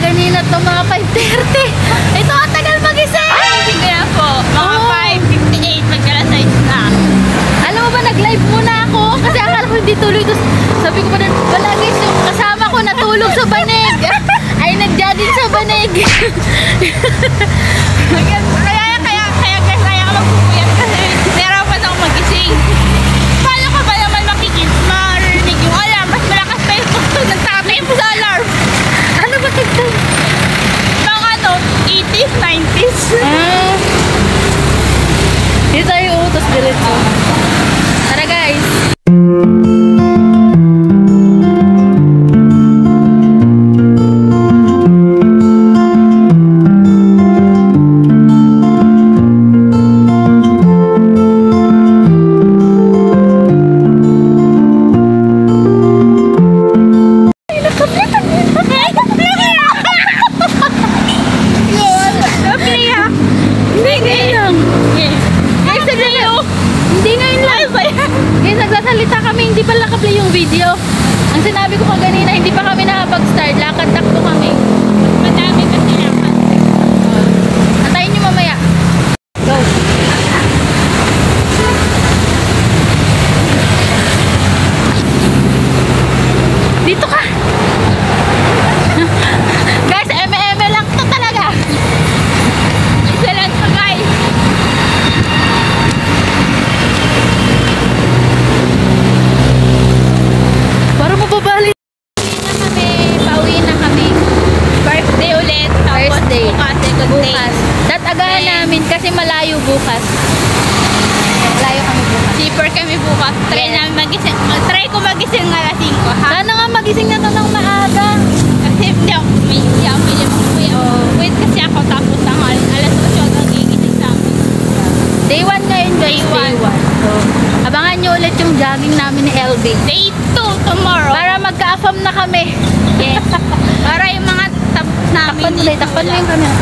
kanina to mga 5:30. Ito ang tagal magising. Sige na po. Mga 5:58. Magkalasay na. Alam mo ba, nag-live muna ako kasi akala ko hindi tuloy. Tapos sabi ko pa na, wala guys, yung kasama ko natulog sa banig. Ay, nag-jogging sa banig. Kaya ka magpupuyat kasi nahirapan ako magising. Paano ka ba naman marinig yung alarm? Mas malakas pa yung tugtog ng tatay mo sa alarm. Ano ba tugtog? Mga 80s, 90s. Hindi tayo utos diretso. Tara guys. Nagsasalita kami, hindi pa naka-play yung video. Ang sinabi ko kanina, hindi pa kami nakapag-start. Lakad-takbo kami. Madami kasi lakad. Antayin nyo mamaya. Go. Dito ka. Guys, eme-eme lang to talaga. Isa lang to guys. Parang mababali. Pauwi na kami. Birthday ulit. Tapos Birthday. bukas, second day. Bukas. Datagaan namin kasi malayo bukas. Malayo kami bukas. Cheaper kami bukas. Try Yes. namin magising. Try ko magising nga alas 5 ha. Sana nga magising na to ng maaga. Kasi hindi ako wait kasi ako tapos ang alas 8 ako gigising sa akin. Day 1 ngayon guys. Day one. Day 1. So, abangan nyo ulit yung jogging namin ni LB. Day 2 tomorrow. Para magka-affam na kami. Yes. Para yung mga tapos namin. Takpan mo yung camera.